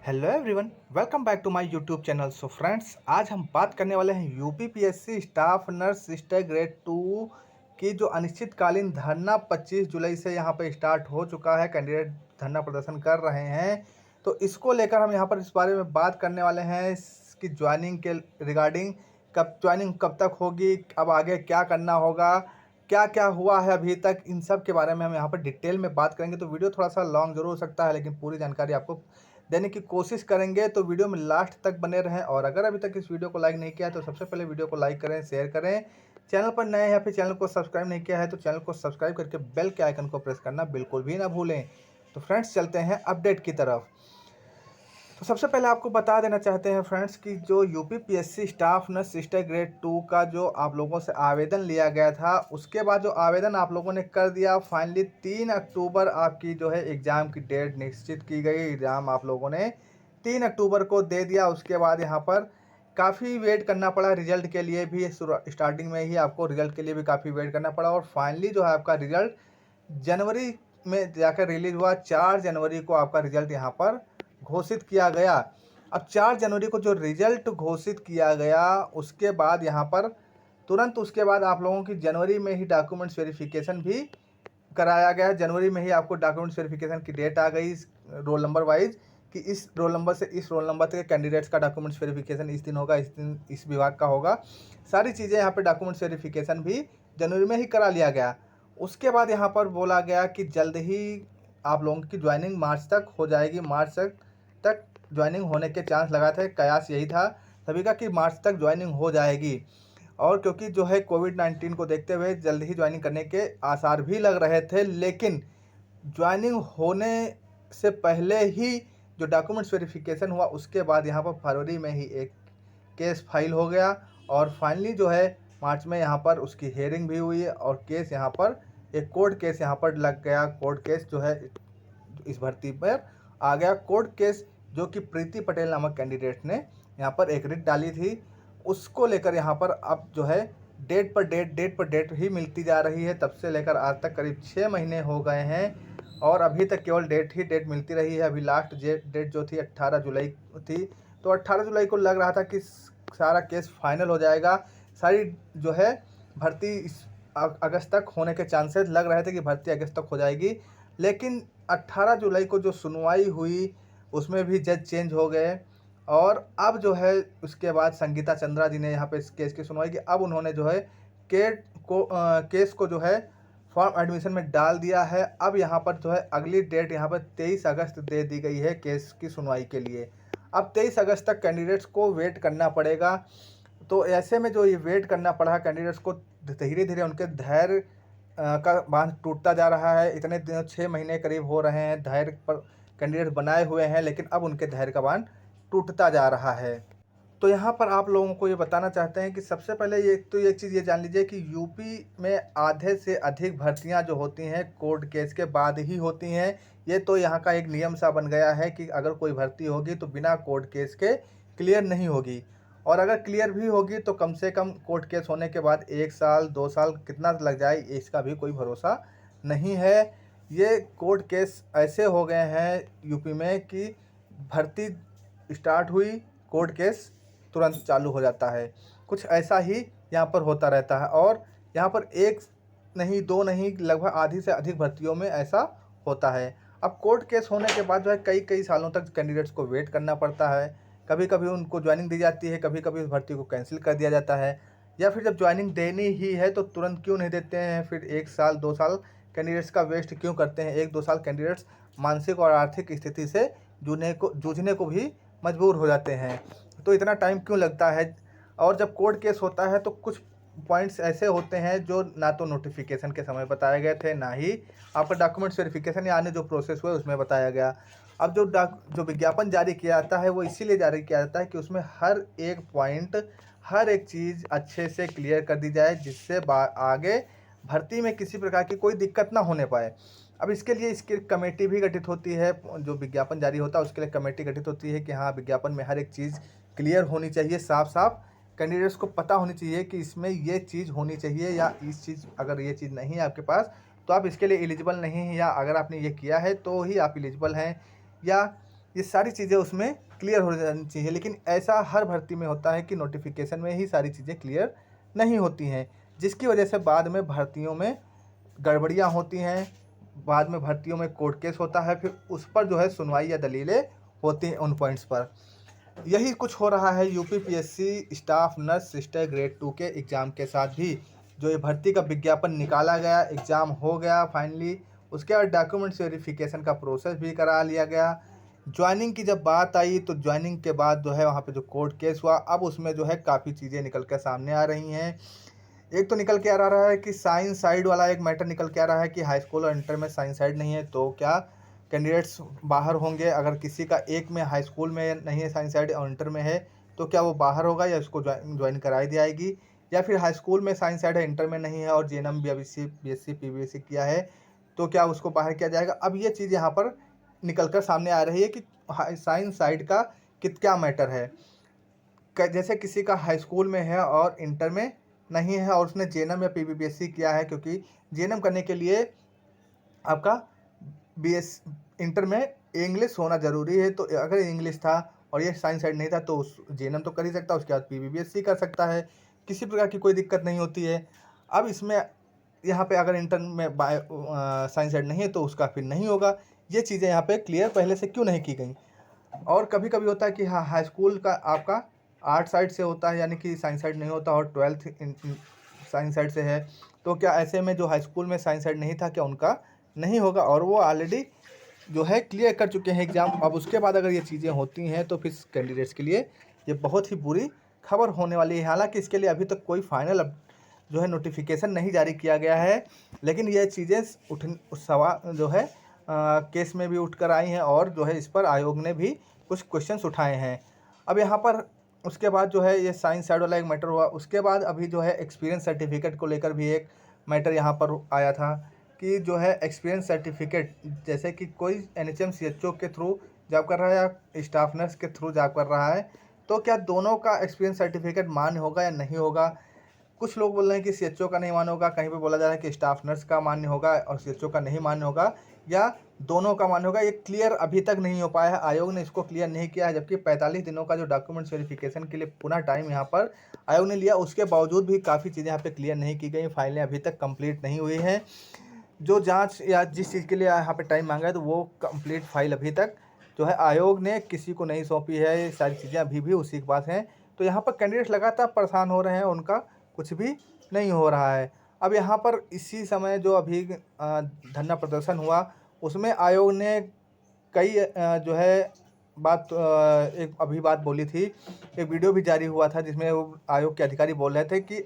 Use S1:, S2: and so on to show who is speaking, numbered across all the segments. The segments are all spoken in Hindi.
S1: Hello everyone, welcome back to my YouTube channel. So friends, आज हम बात करने वाले हैं UP PSC staff nurse sister grade 2 की जो अनिश्चितकालीन धरना 25 जुलाई से यहां पर स्टार्ट हो चुका है। कैंडिडेट धरना प्रदर्शन कर रहे हैं, तो इसको लेकर हम यहां पर इस बारे में बात करने वाले हैं कि ज्वाइनिंग के रिगार्डिंग ज्वाइनिंग कब तक होगी, अब आगे क्या करना होगा, क्या क्या हुआ है अभी तक, इन सब के बारे में हम यहाँ पर डिटेल में बात करेंगे। तो वीडियो थोड़ा सा लॉन्ग जरूर हो सकता है, लेकिन पूरी जानकारी आपको देने की कोशिश करेंगे। तो वीडियो में लास्ट तक बने रहें, और अगर अभी तक इस वीडियो को लाइक नहीं किया है तो सबसे पहले वीडियो को लाइक करें, शेयर करें। चैनल पर नए हैं या फिर चैनल को सब्सक्राइब नहीं किया है तो चैनल को सब्सक्राइब करके बेल के आइकन को प्रेस करना बिल्कुल भी ना भूलें। तो फ्रेंड्स, चलते हैं अपडेट की तरफ। तो सबसे पहले आपको बता देना चाहते हैं फ्रेंड्स कि जो UP PSC staff nurse sister grade 2 का जो आप लोगों से आवेदन लिया गया था, उसके बाद जो आवेदन आप लोगों ने कर दिया, फाइनली 3 अक्टूबर आपकी जो है एग्ज़ाम की डेट निश्चित की गई। एग्ज़ाम आप लोगों ने 3 अक्टूबर को दे दिया। उसके बाद यहाँ पर काफ़ी वेट करना पड़ा रिजल्ट के लिए भी। स्टार्टिंग में ही आपको रिजल्ट के लिए भी काफ़ी वेट करना पड़ा, और फाइनली जो है आपका रिजल्ट जनवरी में जाकर रिलीज हुआ। 4 जनवरी को आपका रिजल्ट यहाँ पर घोषित किया गया। अब 4 जनवरी को जो रिजल्ट घोषित किया गया, उसके बाद यहाँ पर तुरंत उसके बाद आप लोगों की जनवरी में ही डॉक्यूमेंट्स वेरिफिकेशन भी कराया गया। जनवरी में ही आपको डॉक्यूमेंट्स वेरिफिकेशन की डेट आ गई रोल नंबर वाइज, कि इस रोल नंबर से इस रोल नंबर तक कैंडिडेट्स का डॉक्यूमेंट्स वेरिफिकेशन इस दिन होगा, इस दिन इस विभाग का होगा। सारी चीज़ें यहाँ पे डॉक्यूमेंट्स वेरिफिकेशन भी जनवरी में ही करा लिया गया। उसके बाद यहाँ पर बोला गया कि जल्द ही आप लोगों की ज्वाइनिंग मार्च तक हो जाएगी। मार्च तक ज्वाइनिंग होने के चांस लगाए थे, कयास यही था सभी का कि मार्च तक ज्वाइनिंग हो जाएगी। और क्योंकि जो है कोविड-19 को देखते हुए जल्द ही ज्वाइनिंग करने के आसार भी लग रहे थे, लेकिन ज्वाइनिंग होने से पहले ही जो डॉक्यूमेंट्स वेरिफिकेशन हुआ, उसके बाद यहाँ पर फरवरी में ही एक केस फाइल हो गया, और फाइनली जो है मार्च में यहाँ पर उसकी हेयरिंग भी हुई, और केस यहाँ पर एक कोर्ट केस यहाँ पर लग गया। कोर्ट केस जो है इस भर्ती पर आ गया। कोर्ट केस जो कि प्रीति पटेल नामक कैंडिडेट ने यहाँ पर एक रिट डाली थी, उसको लेकर यहाँ पर अब जो है डेट पर डेट ही मिलती जा रही है। तब से लेकर आज तक करीब 6 महीने हो गए हैं, और अभी तक केवल डेट मिलती रही है। अभी लास्ट डेट जो थी 18 जुलाई थी, तो 18 जुलाई को लग रहा था कि सारा केस फाइनल हो जाएगा। सारी जो है भर्ती इस अगस्त तक होने के चांसेस लग रहे थे कि भर्ती अगस्त तक हो जाएगी, लेकिन 18 जुलाई को जो सुनवाई हुई उसमें भी जज चेंज हो गए। और अब जो है उसके बाद संगीता चंद्रा जी ने यहाँ पे इस केस की सुनवाई की। अब उन्होंने जो है केस को जो है फॉर्म एडमिशन में डाल दिया है। अब यहाँ पर जो है अगली डेट यहाँ पर 23 अगस्त दे दी गई है केस की सुनवाई के लिए। अब 23 अगस्त तक कैंडिडेट्स को वेट करना पड़ेगा। तो ऐसे में जो ये वेट करना पड़ा कैंडिडेट्स को, धीरे धीरे उनके धैर्य का बांध टूटता जा रहा है। इतने दिनों 6 महीने करीब हो रहे हैं धैर्य पर कैंडिडेट बनाए हुए हैं, लेकिन अब उनके धैर्य का बांध टूटता जा रहा है। तो यहाँ पर आप लोगों को ये बताना चाहते हैं कि सबसे पहले ये चीज़ ये जान लीजिए कि यूपी में आधे से अधिक भर्तियाँ जो होती हैं कोर्ट केस के बाद ही होती हैं। ये तो यहाँ का एक नियम सा बन गया है कि अगर कोई भर्ती होगी तो बिना कोर्ट केस के क्लियर नहीं होगी, और अगर क्लियर भी होगी तो कम से कम कोर्ट केस होने के बाद 1 साल 2 साल कितना लग जाए इसका भी कोई भरोसा नहीं है। ये कोर्ट केस ऐसे हो गए हैं यूपी में कि भर्ती स्टार्ट हुई, कोर्ट केस तुरंत चालू हो जाता है। कुछ ऐसा ही यहाँ पर होता रहता है, और यहाँ पर एक नहीं दो नहीं लगभग आधी से अधिक भर्तियों में ऐसा होता है। अब कोर्ट केस होने के बाद जो है कई कई सालों तक कैंडिडेट्स को वेट करना पड़ता है। कभी कभी उनको ज्वाइनिंग दी जाती है, कभी कभी उस भर्ती को कैंसिल कर दिया जाता है, या फिर जब ज्वाइनिंग देनी ही है तो तुरंत क्यों नहीं देते हैं। फिर 1 साल 2 साल कैंडिडेट्स का वेस्ट क्यों करते हैं। 1-2 साल कैंडिडेट्स मानसिक और आर्थिक स्थिति से जूझने को भी मजबूर हो जाते हैं। तो इतना टाइम क्यों लगता है। और जब कोर्ट केस होता है तो कुछ पॉइंट्स ऐसे होते हैं जो ना तो नोटिफिकेशन के समय बताए गए थे, ना ही आपका डॉक्यूमेंट्स वेरिफिकेशन या अन्य जो प्रोसेस हुए उसमें बताया गया। अब जो विज्ञापन जारी किया जाता है वो इसीलिए जारी किया जाता है कि उसमें हर एक पॉइंट, हर एक चीज़ अच्छे से क्लियर कर दी जाए, जिससे आगे भर्ती में किसी प्रकार की कोई दिक्कत ना होने पाए। अब इसके लिए इसकी कमेटी भी गठित होती है। जो विज्ञापन जारी होता है उसके लिए कमेटी गठित होती है कि हाँ, विज्ञापन में हर एक चीज़ क्लियर होनी चाहिए, साफ साफ कैंडिडेट्स को पता होनी चाहिए कि इसमें ये चीज़ होनी चाहिए, या इस चीज़ अगर ये चीज़ नहीं है आपके पास तो आप इसके लिए एलिजिबल नहीं हैं, या अगर आपने ये किया है तो ही आप एलिजिबल हैं, या ये सारी चीज़ें उसमें क्लियर हो जानी चाहिए। लेकिन ऐसा हर भर्ती में होता है कि नोटिफिकेशन में ही सारी चीज़ें क्लियर नहीं होती हैं, जिसकी वजह से बाद में भर्तियों में गड़बड़ियाँ होती हैं, बाद में भर्तियों में कोर्ट केस होता है, फिर उस पर जो है सुनवाई या दलीलें होती हैं उन पॉइंट्स पर। यही कुछ हो रहा है UP PSC staff nurse sister grade 2 के एग्ज़ाम के साथ भी। जो ये भर्ती का विज्ञापन निकाला गया, एग्ज़ाम हो गया फाइनली, उसके बाद डॉक्यूमेंट्स वेरिफिकेशन का प्रोसेस भी करा लिया गया। ज्वाइनिंग की जब बात आई तो ज्वाइनिंग के बाद जो है वहाँ पे जो कोर्ट केस हुआ, अब उसमें जो है काफ़ी चीज़ें निकल कर सामने आ रही हैं। एक तो निकल के आ रहा है कि साइंस साइड वाला एक मैटर निकल के आ रहा है कि हाई स्कूल और इंटर में साइंस साइड नहीं है तो क्या कैंडिडेट्स बाहर होंगे। अगर किसी का एक में हाई स्कूल में नहीं है साइंस साइड और इंटर में है तो क्या वो बाहर होगा या उसको ज्वाइन कराई दी जाएगी, या फिर हाई स्कूल में साइंस साइड है इंटर में नहीं है और जेएनएम बीएससी पीवीएससी किया है तो क्या उसको बाहर किया जाएगा। अब ये चीज़ यहाँ पर निकल कर सामने आ रही है कि साइंस साइड का क्या मैटर है। जैसे किसी का हाई स्कूल में है और इंटर में नहीं है और उसने जेएनएम या पीवीपीएससी किया है, क्योंकि जेएनएम करने के लिए आपका बीएस इंटर में इंग्लिश होना ज़रूरी है। तो अगर इंग्लिश था और ये साइंस साइड नहीं था तो उस जेएनएम तो कर ही सकता है, उसके बाद पीवीपीएससी कर सकता है, किसी प्रकार की कोई दिक्कत नहीं होती है। अब इसमें यहाँ पे अगर इंटर में साइंस साइड नहीं है तो उसका फिर नहीं होगा। ये चीज़ें यहाँ पे क्लियर पहले से क्यों नहीं की गई। और कभी कभी होता है कि हाँ हाई स्कूल का आपका आर्ट साइड से होता है, यानी कि साइंस साइड नहीं होता, और 12th साइंस साइड से है, तो क्या ऐसे में जो हाई स्कूल में साइंस साइड नहीं था क्या उनका नहीं होगा, और वो ऑलरेडी जो है क्लियर कर चुके हैं एग्ज़ाम। अब उसके बाद अगर ये चीज़ें होती हैं तो फिर कैंडिडेट्स के लिए ये बहुत ही बुरी खबर होने वाली है। हालांकि इसके लिए अभी तक कोई फाइनल जो है नोटिफिकेशन नहीं जारी किया गया है, लेकिन ये चीज़ें सवाल जो है केस में भी उठकर आई हैं और जो है इस पर आयोग ने भी कुछ क्वेश्चंस उठाए हैं। अब यहाँ पर उसके बाद जो है ये साइंस साइड वाला एक मैटर हुआ, उसके बाद अभी जो है एक्सपीरियंस सर्टिफिकेट को लेकर भी एक मैटर यहाँ पर आया था कि जो है एक्सपीरियंस सर्टिफिकेट, जैसे कि कोई एनएचएम सीएचओ के थ्रू जॉब कर रहा है या स्टाफ नर्स के थ्रू जॉब कर रहा है, तो क्या दोनों का एक्सपीरियंस सर्टिफिकेट मान्य होगा या नहीं होगा। कुछ लोग बोल रहे हैं कि सीएचओ का नहीं मान्य होगा, कहीं पे बोला जा रहा है कि स्टाफ नर्स का मान्य होगा और सीएचओ का नहीं मान्य होगा, या दोनों का मान्य होगा। ये क्लियर अभी तक नहीं हो पाया है, आयोग ने इसको क्लियर नहीं किया है। जबकि 45 दिनों का जो डॉक्यूमेंट्स वेरिफिकेशन के लिए पुनः टाइम यहाँ पर आयोग ने लिया, उसके बावजूद भी काफ़ी चीज़ें यहाँ पे क्लियर नहीं की गई, फाइलें अभी तक कंप्लीट नहीं हुई हैं। जो जांच या जिस चीज़ के लिए यहाँ पे टाइम मांगा है तो वो कंप्लीट फाइल अभी तक जो है आयोग ने किसी को नहीं सौंपी है। ये सारी चीज़ें अभी भी उसी के पास हैं। तो यहाँ पर कैंडिडेट लगातार परेशान हो रहे हैं, उनका कुछ भी नहीं हो रहा है। अब यहाँ पर इसी समय जो अभी धरना प्रदर्शन हुआ उसमें आयोग ने कई जो है एक अभी बात बोली थी, एक वीडियो भी जारी हुआ था जिसमें वो आयोग के अधिकारी बोल रहे थे कि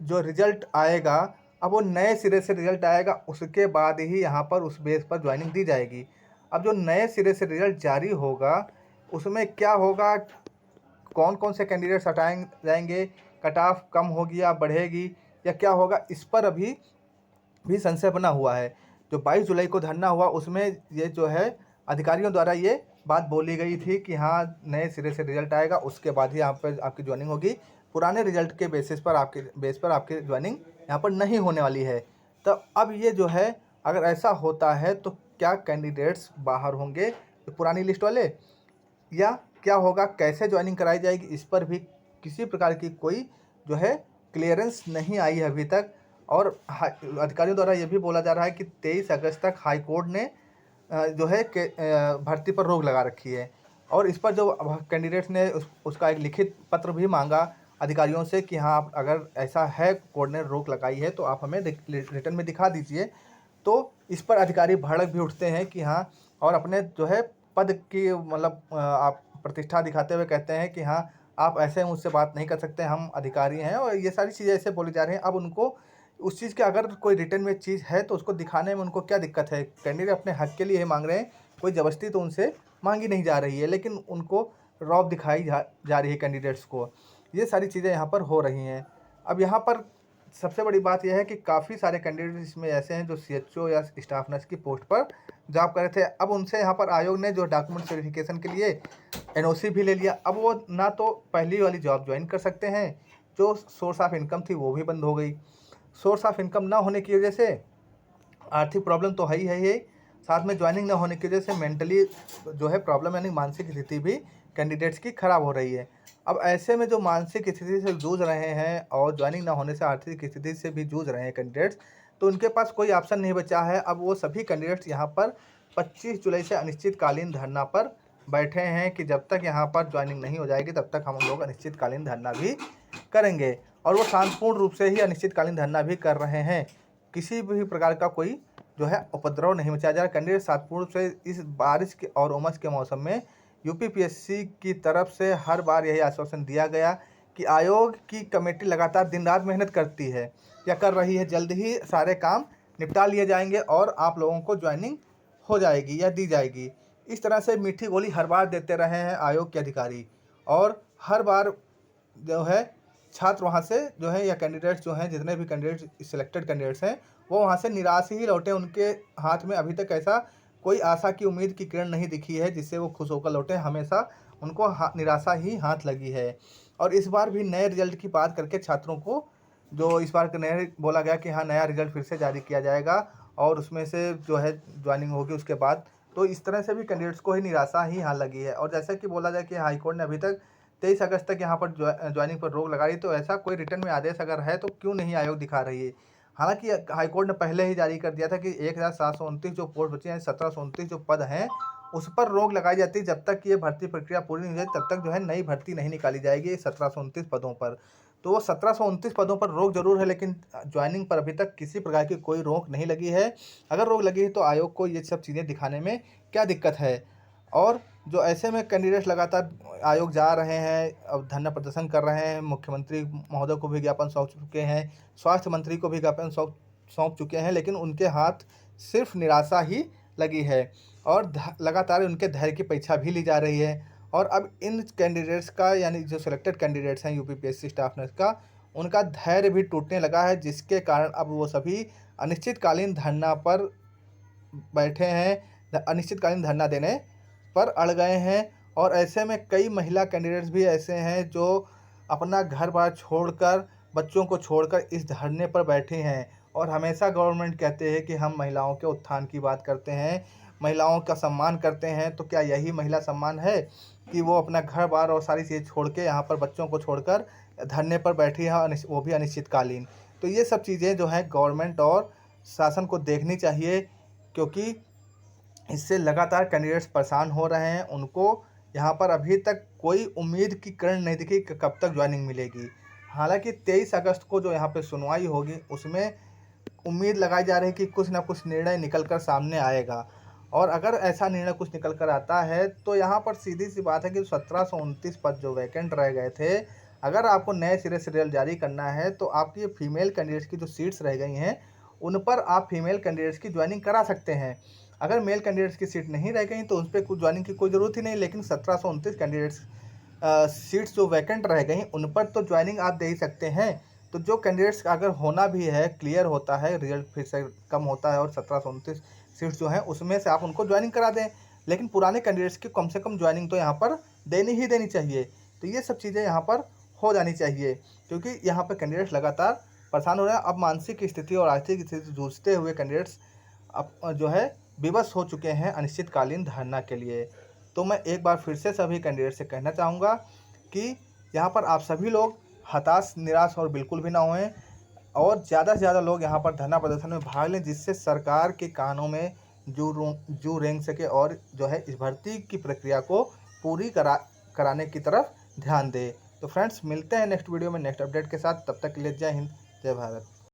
S1: जो रिजल्ट आएगा, अब वो नए सिरे से रिजल्ट आएगा, उसके बाद ही यहाँ पर उस बेस पर ज्वाइनिंग दी जाएगी। अब जो नए सिरे से रिजल्ट जारी होगा उसमें क्या होगा, कौन कौन से कैंडिडेट्स हटाए जाएंगे, कट ऑफ कम होगी या बढ़ेगी या क्या होगा, इस पर अभी भी संशय बना हुआ है। जो 22 जुलाई को धरना हुआ उसमें ये जो है अधिकारियों द्वारा ये बात बोली गई थी कि हाँ नए सिरे से रिजल्ट आएगा, उसके बाद ही यहाँ पर आपकी ज्वाइनिंग होगी, पुराने रिजल्ट के बेसिस पर आपकी ज्वाइनिंग यहाँ पर नहीं होने वाली है। तो अब ये जो है अगर ऐसा होता है तो क्या कैंडिडेट्स बाहर होंगे पुरानी लिस्ट वाले, या क्या होगा, कैसे ज्वाइनिंग कराई जाएगी, इस पर भी किसी प्रकार की कोई जो है क्लियरेंस नहीं आई है अभी तक। और अधिकारियों द्वारा ये भी बोला जा रहा है कि 23 अगस्त तक हाई कोर्ट ने जो है भर्ती पर रोक लगा रखी है, और इस पर जो कैंडिडेट्स ने उसका एक लिखित पत्र भी मांगा अधिकारियों से कि हाँ आप अगर ऐसा है कोर्ट ने रोक लगाई है तो आप हमें रिटर्न में दिखा दीजिए। तो इस पर अधिकारी भड़क भी उठते हैं कि हाँ, और अपने जो है पद की मतलब आप प्रतिष्ठा दिखाते हुए कहते हैं कि हाँ आप ऐसे मुझसे बात नहीं कर सकते, हम अधिकारी हैं, और ये सारी चीज़ें ऐसे बोली जा रही हैं। अब उनको उस चीज़ के अगर कोई रिटर्न में चीज़ है तो उसको दिखाने में उनको क्या दिक्कत है। कैंडिडेट अपने हक के लिए ही मांग रहे हैं, कोई ज़बरदस्ती तो उनसे मांगी नहीं जा रही है, लेकिन उनको रौब दिखाई जा रही है कैंडिडेट्स को। ये सारी चीज़ें यहाँ पर हो रही हैं। अब यहाँ पर सबसे बड़ी बात यह है कि काफ़ी सारे कैंडिडेट इसमें ऐसे हैं जो सीएचओ या स्टाफ नर्स की पोस्ट पर जॉब कर रहे थे। अब उनसे यहाँ पर आयोग ने जो डॉक्यूमेंट वेरिफिकेशन के लिए एनओसी भी ले लिया। अब वो ना तो पहली वाली जॉब ज्वाइन कर सकते हैं, जो सोर्स ऑफ इनकम थी वो भी बंद हो गई। सोर्स ऑफ इनकम ना होने की वजह से आर्थिक प्रॉब्लम तो है ही है, साथ में ज्वाइनिंग न होने की वजह से मेंटली जो है प्रॉब्लम यानी मानसिक स्थिति भी कैंडिडेट्स की खराब हो रही है। अब ऐसे में जो मानसिक स्थिति से जूझ रहे हैं और ज्वाइनिंग ना होने से आर्थिक स्थिति से भी जूझ रहे हैं कैंडिडेट्स, तो उनके पास कोई ऑप्शन नहीं बचा है। अब वो सभी कैंडिडेट्स यहाँ पर 25 जुलाई से अनिश्चितकालीन धरना पर बैठे हैं कि जब तक यहाँ पर ज्वाइनिंग नहीं हो जाएगी तब तक हम लोग अनिश्चितकालीन धरना भी करेंगे। और वो शांतिपूर्ण रूप से ही अनिश्चितकालीन धरना भी कर रहे हैं। किसी भी प्रकार का कोई जो है उपद्रव नहीं मचाया जा रहा। कैंडिडेट शांतिपूर्ण रूप से इस बारिश के और उमस के मौसम में यूपीपीएससी की तरफ से हर बार यही आश्वासन दिया गया कि आयोग की कमेटी लगातार दिन रात मेहनत करती है या कर रही है, जल्द ही सारे काम निपटा लिए जाएंगे और आप लोगों को ज्वाइनिंग हो जाएगी या दी जाएगी। इस तरह से मीठी गोली हर बार देते रहे हैं आयोग के अधिकारी और हर बार जो है छात्र वहाँ से जो है या कैंडिडेट्स जो हैं, जितने भी कैंडिडेट्स सिलेक्टेड कैंडिडेट्स हैं, वो वहाँ से निराश ही लौटे। उनके हाथ में अभी तक ऐसा कोई आशा की उम्मीद की किरण नहीं दिखी है जिससे वो खुश होकर लौटे। हमेशा उनको निराशा ही हाथ लगी है। और इस बार भी नए रिजल्ट की बात करके छात्रों को जो इस बार नए बोला गया कि हाँ नया रिजल्ट फिर से जारी किया जाएगा और उसमें से जो है ज्वाइनिंग होगी उसके बाद, तो इस तरह से भी कैंडिडेट्स को ही निराशा ही हाथ लगी है। और जैसे कि बोला जाए कि हाईकोर्ट ने अभी तक 23 अगस्त तक यहाँ पर ज्वाइनिंग पर रोक लगाई, तो ऐसा कोई रिटर्न में आदेश अगर है तो क्यों नहीं आयोग दिखा रही है। हालांकि हाईकोर्ट ने पहले ही जारी कर दिया था कि 1729 जो पोस्ट बची हैं, 1729 जो पद हैं उस पर रोक लगाई जाती है। जब तक ये भर्ती प्रक्रिया पूरी नहीं हो जाती तब तक जो है नई भर्ती नहीं निकाली जाएगी 1729 पदों पर। तो वो 1729 पदों पर रोक जरूर है, लेकिन ज्वाइनिंग पर अभी तक किसी प्रकार की कोई रोक नहीं लगी है। अगर रोक लगी है तो आयोग को ये सब चीज़ें दिखाने में क्या दिक्कत है। और जो ऐसे में कैंडिडेट्स लगातार आयोग जा रहे हैं, अब धरना प्रदर्शन कर रहे हैं, मुख्यमंत्री महोदय को भी ज्ञापन सौंप चुके हैं, स्वास्थ्य मंत्री को भी ज्ञापन सौंप चुके हैं, लेकिन उनके हाथ सिर्फ निराशा ही लगी है और लगातार उनके धैर्य की परीक्षा भी ली जा रही है। और अब इन कैंडिडेट्स का यानी जो सिलेक्टेड कैंडिडेट्स हैं यूपीपीएससी स्टाफ नर्स का, उनका धैर्य भी टूटने लगा है, जिसके कारण अब वो सभी अनिश्चितकालीन धरना पर बैठे हैं, अनिश्चितकालीन धरना देने पर अड़ गए हैं। और ऐसे में कई महिला कैंडिडेट्स भी ऐसे हैं जो अपना घर बार छोड़कर, बच्चों को छोड़कर इस धरने पर बैठे हैं। और हमेशा गवर्नमेंट कहते हैं कि हम महिलाओं के उत्थान की बात करते हैं, महिलाओं का सम्मान करते हैं, तो क्या यही महिला सम्मान है कि वो अपना घर बार और सारी चीज़ें छोड़ के यहाँ पर बच्चों को छोड़कर धरने पर बैठी है, वो भी अनिश्चितकालीन। तो ये सब चीज़ें जो हैं गवर्नमेंट और शासन को देखनी चाहिए, क्योंकि इससे लगातार कैंडिडेट्स परेशान हो रहे हैं। उनको यहाँ पर अभी तक कोई उम्मीद की किरण नहीं दिखी कि कब तक ज्वाइनिंग मिलेगी। हालांकि 23 अगस्त को जो यहाँ पे सुनवाई होगी उसमें उम्मीद लगाई जा रही है कि कुछ ना कुछ निर्णय निकल कर सामने आएगा। और अगर ऐसा निर्णय कुछ निकल कर आता है तो यहाँ पर सीधी सी बात है कि 1729 पद जो वैकेंट रह गए थे, अगर आपको नए सिरे से रिजल्ट जारी करना है तो आपकी फीमेल कैंडिडेट्स की जो सीट्स रह गई हैं उन पर आप फीमेल कैंडिडेट्स की ज्वाइनिंग करा सकते हैं। अगर मेल कैंडिडेट्स की सीट नहीं रह गई तो उस पर कुछ ज्वाइनिंग की कोई ज़रूरत ही नहीं। लेकिन 1729 कैंडिडेट्स सीट्स जो वैकेंट रह गई उन पर तो ज्वाइनिंग आप दे ही सकते हैं। तो जो कैंडिडेट्स का अगर होना भी है, क्लियर होता है, रिजल्ट फिर से कम होता है और 1729 सीट्स जो हैं उसमें से आप उनको ज्वाइनिंग करा दें, लेकिन पुराने कैंडिडेट्स की कम से कम ज्वाइनिंग तो यहाँ पर देनी ही देनी चाहिए। तो ये सब चीज़ें यहाँ पर हो जानी चाहिए, क्योंकि यहाँ पर कैंडिडेट्स लगातार परेशान हो रहे हैं। अब मानसिक स्थिति और आर्थिक स्थिति से जूझते हुए कैंडिडेट्स अब जो है विवश हो चुके हैं अनिश्चितकालीन धरना के लिए। तो मैं एक बार फिर से सभी कैंडिडेट से कहना चाहूँगा कि यहाँ पर आप सभी लोग हताश, निराश और बिल्कुल भी ना होएं और ज़्यादा से ज़्यादा लोग यहाँ पर धरना प्रदर्शन में भाग लें, जिससे सरकार के कानों में जू रेंग सके और जो है इस भर्ती की प्रक्रिया को पूरी कराने की तरफ ध्यान दे। तो फ्रेंड्स, मिलते हैं नेक्स्ट वीडियो में नेक्स्ट अपडेट के साथ। तब तक के लिए जय हिंद, जय भारत।